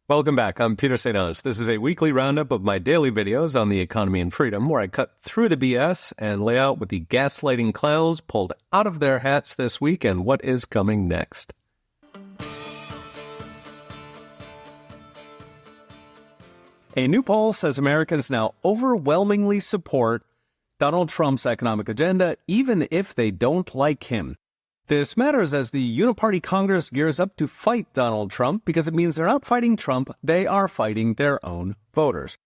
Welcome back. I'm Peter St. Onge. This is a weekly roundup of my daily videos on the economy and freedom, where I cut through the BS and lay out what the gaslighting clowns pulled out of their hats this week and what is coming next. A new poll says Americans now overwhelmingly support Donald Trump's economic agenda, even if they don't like him. This matters as the Uniparty Congress gears up to fight Donald Trump because it means they're not fighting Trump, they are fighting their own voters.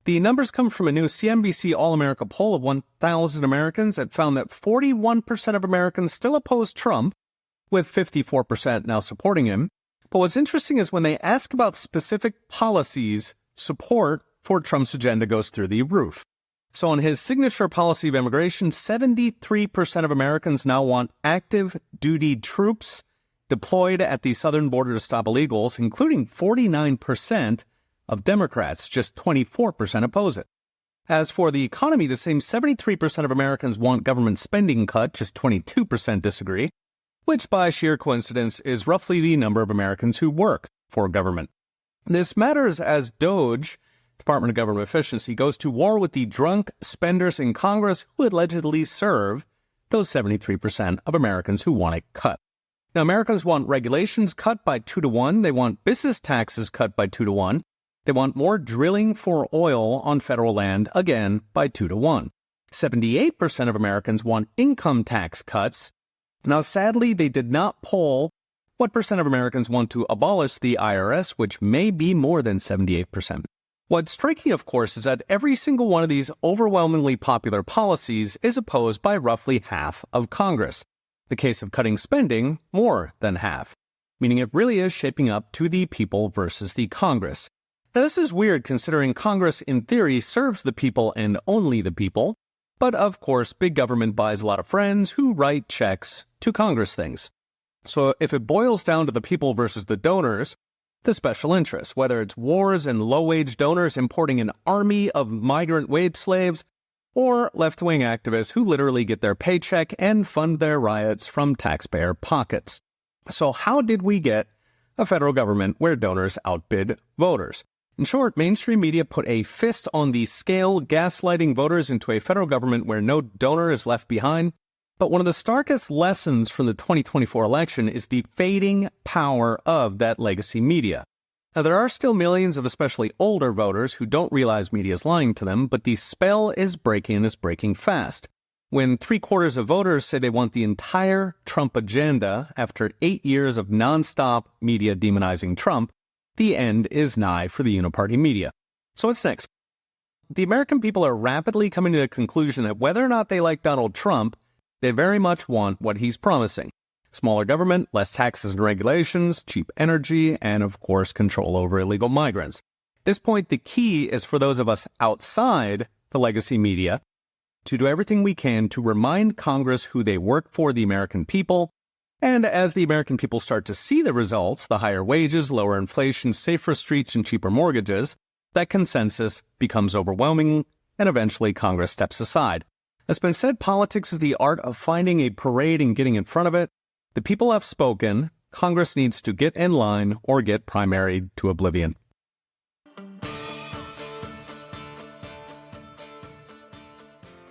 The numbers come from a new CNBC All-America poll of 1,000 Americans that found that 41% of Americans still oppose Trump, with 54% now supporting him. But what's interesting is when they ask about specific policies, support for Trump's agenda goes through the roof. So on his signature policy of immigration, 73% of Americans now want active duty troops deployed at the southern border to stop illegals, including 49% of Democrats. Just 24% oppose it. As for the economy, the same 73% of Americans want government spending cut, just 22% disagree, which by sheer coincidence is roughly the number of Americans who work for government. This matters as DOGE, Department of Government Efficiency, goes to war with the drunk spenders in Congress who allegedly serve those 73% of Americans who want it cut. Now, Americans want regulations cut by 2-to-1. They want business taxes cut by 2-to-1. They want more drilling for oil on federal land, again, by 2-to-1. 78% of Americans want income tax cuts. Now, sadly, they did not poll what percent of Americans want to abolish the IRS, which may be more than 78%. What's striking, of course, is that every single one of these overwhelmingly popular policies is opposed by roughly half of Congress. The case of cutting spending, more than half, meaning it really is shaping up to the people versus the Congress. Now, this is weird considering Congress, in theory, serves the people and only the people. But, of course, big government buys a lot of friends who write checks to Congress things. So if it boils down to the people versus the donors, the special interests, whether it's wars and low-wage donors importing an army of migrant wage slaves, or left-wing activists who literally get their paycheck and fund their riots from taxpayer pockets. So how did we get a federal government where donors outbid voters? In short, mainstream media put a fist on the scale, gaslighting voters into a federal government where no donor is left behind. But one of the starkest lessons from the 2024 election is the fading power of that legacy media. Now, there are still millions of especially older voters who don't realize media is lying to them, but the spell is breaking and is breaking fast. When 3/4 of voters say they want the entire Trump agenda after 8 years of nonstop media demonizing Trump, the end is nigh for the uniparty media. So what's next? The American people are rapidly coming to the conclusion that whether or not they like Donald Trump, they very much want what he's promising. Smaller government, less taxes and regulations, cheap energy, and of course control over illegal migrants. At this point, the key is for those of us outside the legacy media to do everything we can to remind Congress who they work for, the American people. And as the American people start to see the results, the higher wages, lower inflation, safer streets, and cheaper mortgages, that consensus becomes overwhelming, and eventually Congress steps aside. As been said, politics is the art of finding a parade and getting in front of it. The people have spoken. Congress needs to get in line or get primaried to oblivion.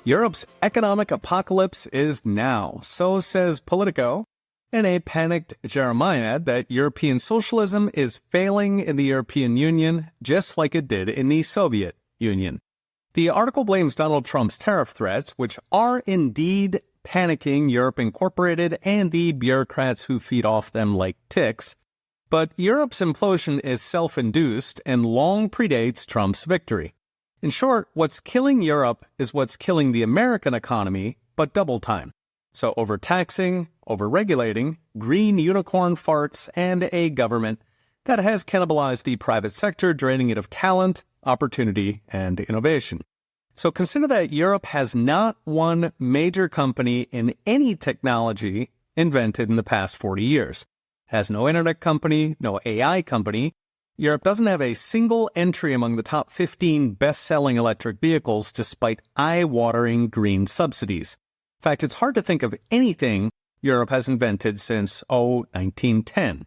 Europe's economic apocalypse is now, so says Politico, and a panicked Jeremiad that European socialism is failing in the European Union just like it did in the Soviet Union. The article blames Donald Trump's tariff threats, which are indeed panicking Europe Incorporated and the bureaucrats who feed off them like ticks. But Europe's implosion is self-induced and long predates Trump's victory. In short, what's killing Europe is what's killing the American economy, but double time. So overtaxing, overregulating, green unicorn farts, and a government that has cannibalized the private sector, draining it of talent, opportunity, and innovation. So consider that Europe has not one major company in any technology invented in the past 40 years. It has no internet company, no AI company. Europe doesn't have a single entry among the top 15 best-selling electric vehicles despite eye-watering green subsidies. In fact, it's hard to think of anything Europe has invented since, 1910.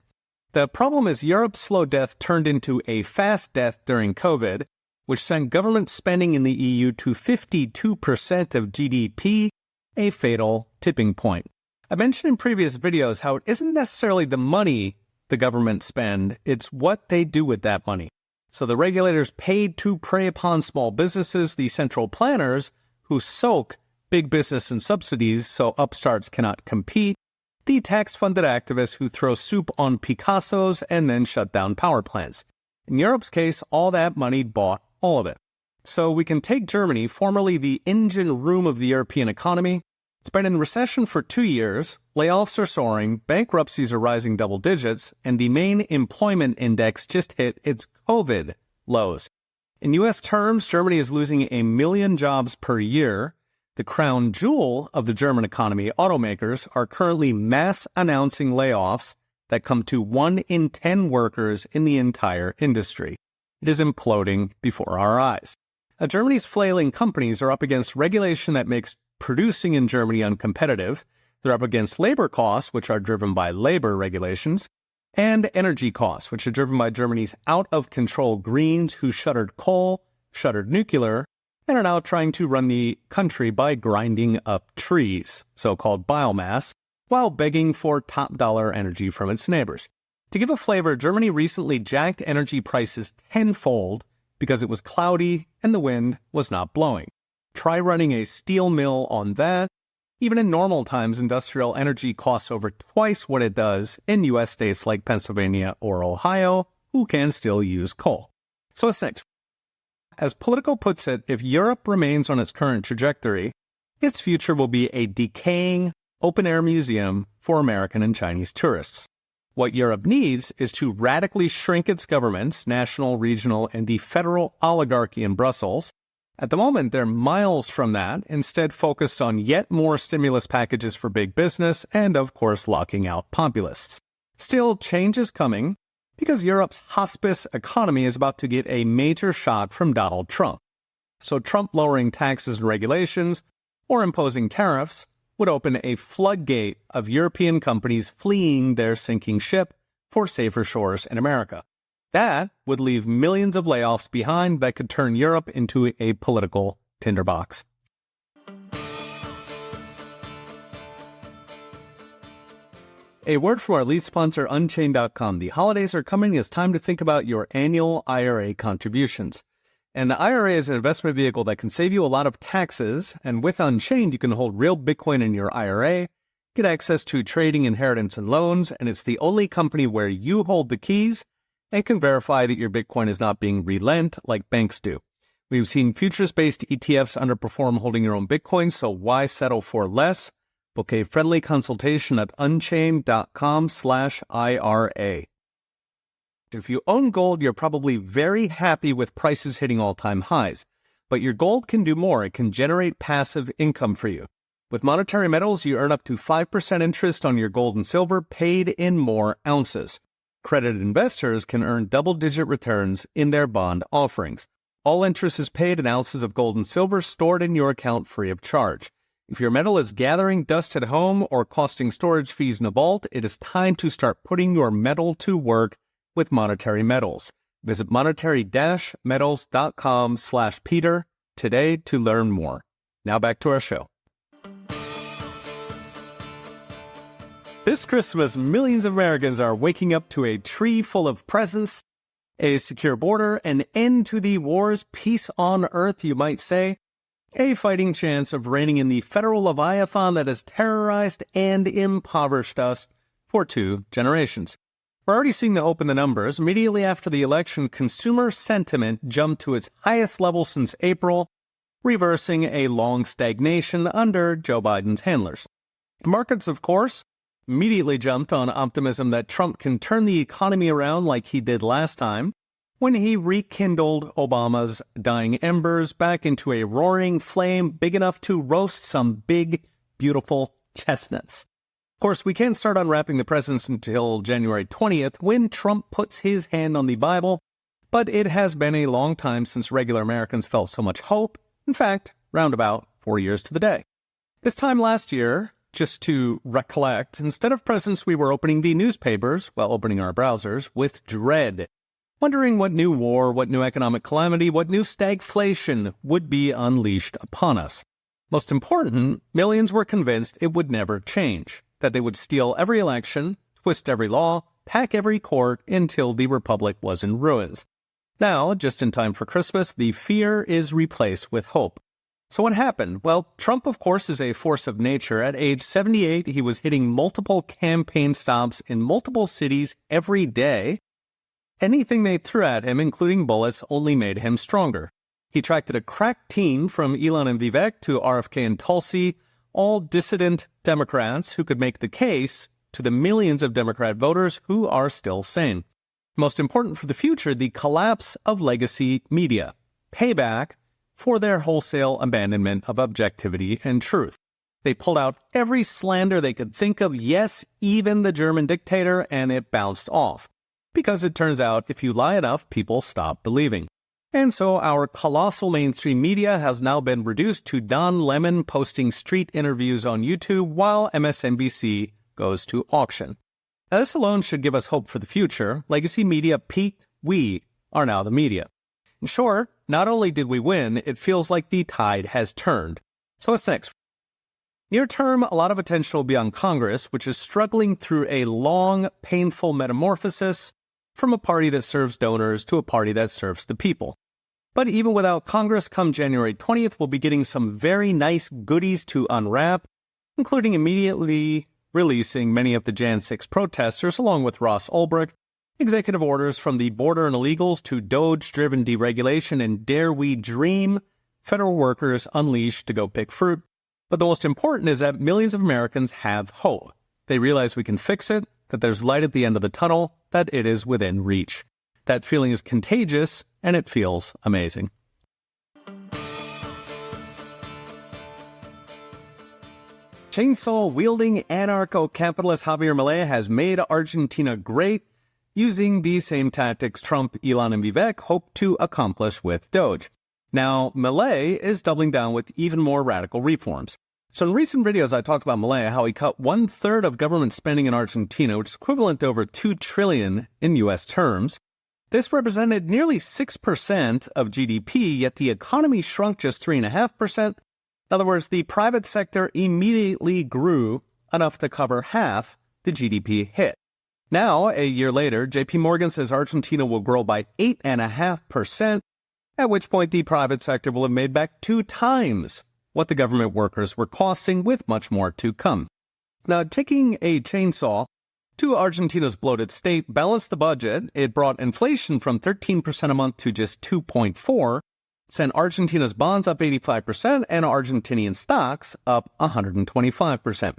The problem is Europe's slow death turned into a fast death during COVID, which sent government spending in the EU to 52% of GDP, a fatal tipping point. I mentioned in previous videos how it isn't necessarily the money the government spend, it's what they do with that money. So the regulators paid to prey upon small businesses, the central planners who soak big business in subsidies so upstarts cannot compete, the tax-funded activists who throw soup on Picassos and then shut down power plants. In Europe's case, all that money bought all of it. So we can take Germany, formerly the engine room of the European economy. It's been in recession for 2 years, layoffs are soaring, bankruptcies are rising double digits, and the main employment index just hit its COVID lows. In U.S. terms, Germany is losing 1 million jobs per year. The crown jewel of the German economy, automakers, are currently mass announcing layoffs that come to 1 in 10 workers in the entire industry. It is imploding before our eyes. Germany's flailing companies are up against regulation that makes producing in Germany uncompetitive. They're up against labor costs, which are driven by labor regulations, and energy costs, which are driven by Germany's out-of-control Greens who shuttered coal, shuttered nuclear, and are now trying to run the country by grinding up trees, so-called biomass, while begging for top-dollar energy from its neighbors. To give a flavor, Germany recently jacked energy prices tenfold because it was cloudy and the wind was not blowing. Try running a steel mill on that. Even in normal times, industrial energy costs over twice what it does in U.S. states like Pennsylvania or Ohio, who can still use coal. So what's next? As Politico puts it, if Europe remains on its current trajectory, its future will be a decaying, open-air museum for American and Chinese tourists. What Europe needs is to radically shrink its governments, national, regional, and the federal oligarchy in Brussels. At the moment, they're miles from that, instead focused on yet more stimulus packages for big business and, of course, locking out populists. Still, change is coming because Europe's hospice economy is about to get a major shock from Donald Trump. So Trump lowering taxes and regulations or imposing tariffs would open a floodgate of European companies fleeing their sinking ship for safer shores in America. That would leave millions of layoffs behind that could turn Europe into a political tinderbox. A word from our lead sponsor, Unchained.com. The holidays are coming. It's time to think about your annual IRA contributions. And the IRA is an investment vehicle that can save you a lot of taxes. And with Unchained, you can hold real Bitcoin in your IRA, get access to trading, inheritance, and loans. And it's the only company where you hold the keys and can verify that your Bitcoin is not being relent like banks do. We've seen futures-based ETFs underperform holding your own Bitcoin, so why settle for less? Book a friendly consultation at unchained.com/IRA. If you own gold, you're probably very happy with prices hitting all-time highs. But your gold can do more. It can generate passive income for you. With monetary metals, you earn up to 5% interest on your gold and silver paid in more ounces. Accredited investors can earn double-digit returns in their bond offerings. All interest is paid in ounces of gold and silver stored in your account free of charge. If your metal is gathering dust at home or costing storage fees in a vault, it is time to start putting your metal to work with Monetary Metals. Visit monetary-metals.com/Peter today to learn more. Now back to our show. This Christmas, millions of Americans are waking up to a tree full of presents, a secure border, an end to the wars, peace on earth, you might say, a fighting chance of reigning in the federal leviathan that has terrorized and impoverished us for 2 generations. We're already seeing the hope in the numbers. Immediately after the election, consumer sentiment jumped to its highest level since April, reversing a long stagnation under Joe Biden's handlers. Markets, of course, immediately jumped on optimism that Trump can turn the economy around like he did last time, when he rekindled Obama's dying embers back into a roaring flame big enough to roast some big, beautiful chestnuts. Of course, we can't start unwrapping the presents until January 20th, when Trump puts his hand on the Bible, but it has been a long time since regular Americans felt so much hope. In fact, roundabout 4 years to the day. This time last year, just to recollect, instead of presents, we were opening the newspapers, while opening our browsers, with dread, wondering what new war, what new economic calamity, what new stagflation would be unleashed upon us. Most important, millions were convinced it would never change, that they would steal every election, twist every law, pack every court until the republic was in ruins. Now, just in time for Christmas, the fear is replaced with hope. So what happened? Well, Trump, of course, is a force of nature. At age 78, he was hitting multiple campaign stops in multiple cities every day. Anything they threw at him, including bullets, only made him stronger. He attracted a crack team from Elon and Vivek to RFK and Tulsi, all dissident Democrats who could make the case to the millions of Democrat voters who are still sane. Most important for the future, the collapse of legacy media. Payback for their wholesale abandonment of objectivity and truth. They pulled out every slander they could think of, yes, even the German dictator, and it bounced off. Because it turns out, if you lie enough, people stop believing. And so our colossal mainstream media has now been reduced to Don Lemon posting street interviews on YouTube while MSNBC goes to auction. Now, this alone should give us hope for the future. Legacy media peaked. We are now the media. In short, not only did we win, it feels like the tide has turned. So what's next? Near term, a lot of attention will be on Congress, which is struggling through a long, painful metamorphosis from a party that serves donors to a party that serves the people. But even without Congress, come January 20th, we'll be getting some very nice goodies to unwrap, including immediately releasing many of the Jan 6 protesters, along with Ross Ulbricht, executive orders from the border and illegals to Doge-driven deregulation, and dare we dream, federal workers unleashed to go pick fruit. But the most important is that millions of Americans have hope. They realize we can fix it, that there's light at the end of the tunnel, that it is within reach. That feeling is contagious, and it feels amazing. Chainsaw-wielding anarcho-capitalist Javier Milei has made Argentina great, using the same tactics Trump, Elon, and Vivek hoped to accomplish with Doge. Now, Milei is doubling down with even more radical reforms. So in recent videos, I talked about Milei, how he cut 1/3 of government spending in Argentina, which is equivalent to over $2 trillion in U.S. terms. This represented nearly 6% of GDP, yet the economy shrunk just 3.5%. In other words, the private sector immediately grew enough to cover half the GDP hit. Now, a year later, JP Morgan says Argentina will grow by 8.5%, at which point the private sector will have made back 2 times what the government workers were costing, with much more to come. Now, taking a chainsaw to Argentina's bloated state balanced the budget. It brought inflation from 13% a month to just 2.4%, sent Argentina's bonds up 85%, and Argentinian stocks up 125%.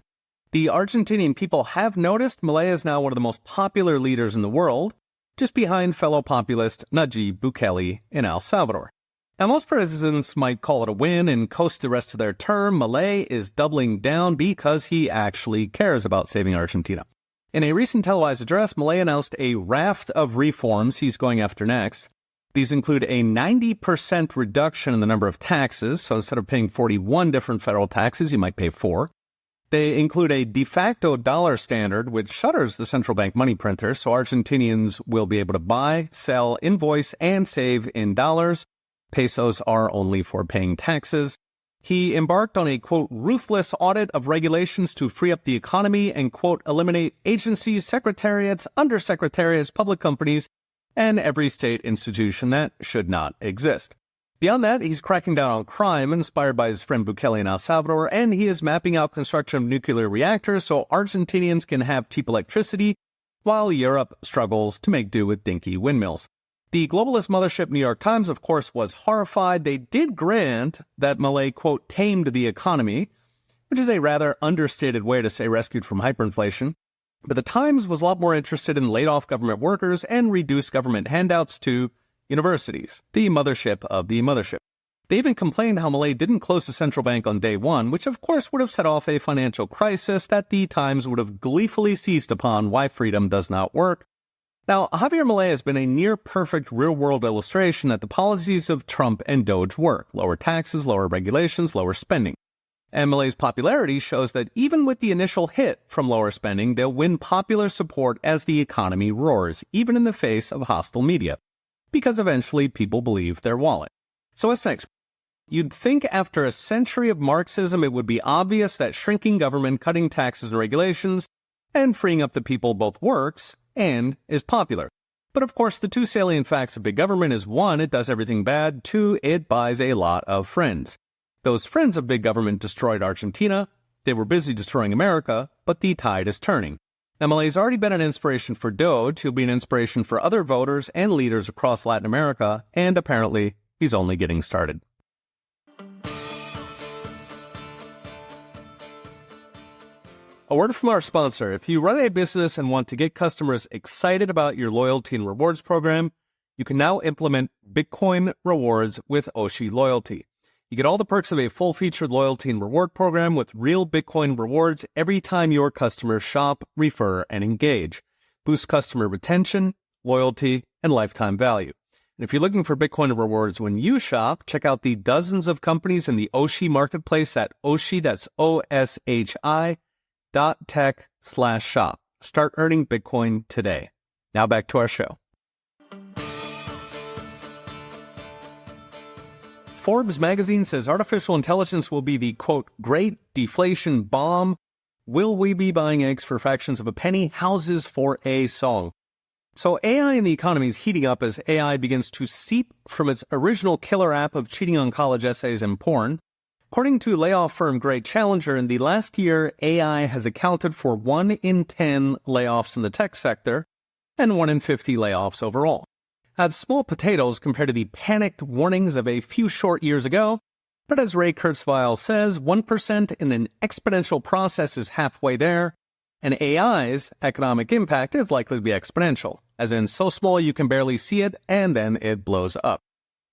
The Argentinian people have noticed Milei is now one of the most popular leaders in the world, just behind fellow populist Nayib Bukele in El Salvador. Now, most presidents might call it a win and coast the rest of their term. Milei is doubling down because he actually cares about saving Argentina. In a recent televised address, Milei announced a raft of reforms he's going after next. These include a 90% reduction in the number of taxes, so instead of paying 41 different federal taxes, you might pay 4. They include a de facto dollar standard, which shutters the central bank money printer, so Argentinians will be able to buy, sell, invoice, and save in dollars. Pesos are only for paying taxes. He embarked on a, quote, ruthless audit of regulations to free up the economy and, quote, eliminate agencies, secretariats, undersecretariats, public companies, and every state institution that should not exist. Beyond that, he's cracking down on crime, inspired by his friend Bukele in El Salvador, and he is mapping out construction of nuclear reactors so Argentinians can have cheap electricity, while Europe struggles to make do with dinky windmills. The globalist mothership New York Times, of course, was horrified. They did grant that Milei, quote, tamed the economy, which is a rather understated way to say rescued from hyperinflation. But the Times was a lot more interested in laid-off government workers and reduced government handouts to universities, the mothership of the mothership. They even complained how Milei didn't close the central bank on day one, which of course would have set off a financial crisis that the Times would have gleefully seized upon why freedom does not work. Now, Javier Milei has been a near-perfect real-world illustration that the policies of Trump and Doge work. Lower taxes, lower regulations, lower spending. And Milei's popularity shows that even with the initial hit from lower spending, they'll win popular support as the economy roars, even in the face of hostile media, because eventually people believe their wallet. So what's next? You'd think after a century of Marxism, it would be obvious that shrinking government, cutting taxes and regulations, and freeing up the people both works and is popular. But of course, the two salient facts of big government is 1, it does everything bad, 2, it buys a lot of friends. Those friends of big government destroyed Argentina. They were busy destroying America, but the tide is turning. Now, Milei's already been an inspiration for Doge. He'll be an inspiration for other voters and leaders across Latin America, and apparently, he's only getting started. A word from our sponsor. If you run a business and want to get customers excited about your loyalty and rewards program, you can now implement Bitcoin rewards with Oshi Loyalty. You get all the perks of a full-featured loyalty and reward program with real Bitcoin rewards every time your customers shop, refer, and engage. Boost customer retention, loyalty, and lifetime value. And if you're looking for Bitcoin rewards when you shop, check out the dozens of companies in the Oshi marketplace at Oshi, that's OSHI.tech/shop. Start earning Bitcoin today. Now back to our show. Forbes magazine says artificial intelligence will be the, quote, great deflation bomb. Will we be buying eggs for fractions of a penny, houses for a song? So AI in the economy is heating up as AI begins to seep from its original killer app of cheating on college essays and porn. According to layoff firm Great Challenger, in the last year, AI has accounted for 1 in 10 layoffs in the tech sector and 1 in 50 layoffs overall. That's small potatoes compared to the panicked warnings of a few short years ago. But as Ray Kurzweil says, 1% in an exponential process is halfway there, and AI's economic impact is likely to be exponential, as in so small you can barely see it, and then it blows up.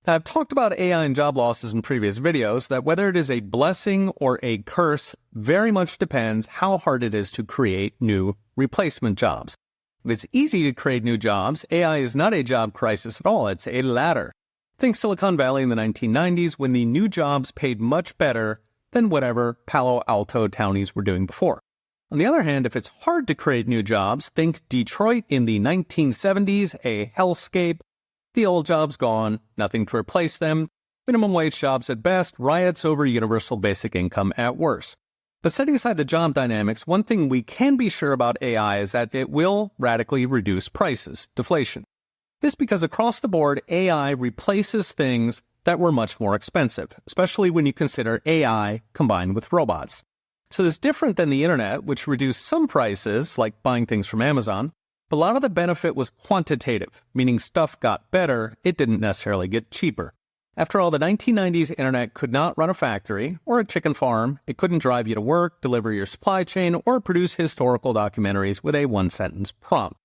Now, I've talked about AI and job losses in previous videos, that whether it is a blessing or a curse very much depends how hard it is to create new replacement jobs. If it's easy to create new jobs, AI is not a job crisis at all, it's a ladder. Think Silicon Valley in the 1990s when the new jobs paid much better than whatever Palo Alto townies were doing before. On the other hand, if it's hard to create new jobs, think Detroit in the 1970s, a hellscape, the old jobs gone, nothing to replace them, minimum wage jobs at best, riots over universal basic income at worst. But setting aside the job dynamics, one thing we can be sure about AI is that it will radically reduce prices, deflation. This because across the board, AI replaces things that were much more expensive, especially when you consider AI combined with robots. So this is different than the internet, which reduced some prices, like buying things from Amazon, but a lot of the benefit was quantitative, meaning stuff got better, it didn't necessarily get cheaper. After all, the 1990s internet could not run a factory or a chicken farm. It couldn't drive you to work, deliver your supply chain, or produce historical documentaries with a one-sentence prompt.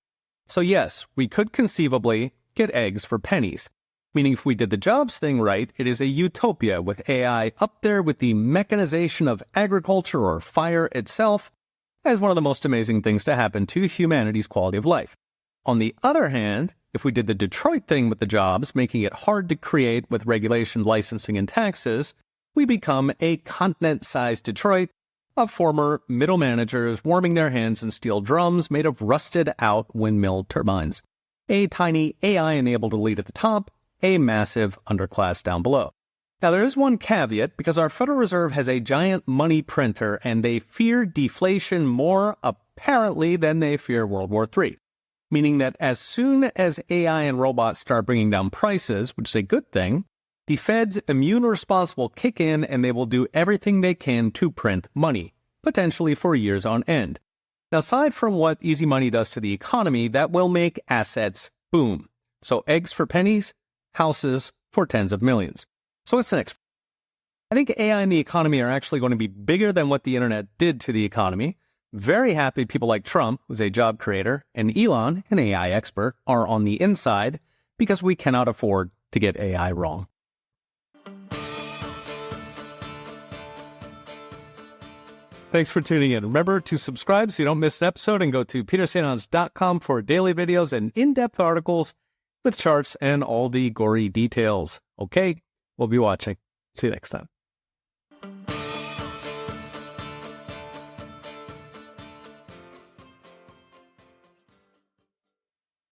So yes, we could conceivably get eggs for pennies, meaning if we did the jobs thing right, it is a utopia with AI up there with the mechanization of agriculture or fire itself as one of the most amazing things to happen to humanity's quality of life. On the other hand, if we did the Detroit thing with the jobs, making it hard to create with regulation, licensing, and taxes, we become a continent-sized Detroit of former middle managers warming their hands in steel drums made of rusted-out windmill turbines. A tiny AI-enabled elite at the top, a massive underclass down below. Now, there is one caveat, because our Federal Reserve has a giant money printer, and they fear deflation more, apparently, than they fear World War III. Meaning that as soon as AI and robots start bringing down prices, which is a good thing, the Fed's immune response will kick in and they will do everything they can to print money, potentially for years on end. Now, aside from what easy money does to the economy, that will make assets boom. So eggs for pennies, houses for tens of millions. So what's next? I think AI and the economy are actually going to be bigger than what the internet did to the economy. Very happy people like Trump, who's a job creator, and Elon, an AI expert, are on the inside because we cannot afford to get AI wrong. Thanks for tuning in. Remember to subscribe so you don't miss an episode, and go to petersanons.com for daily videos and in-depth articles with charts and all the gory details. Okay, we'll be watching. See you next time.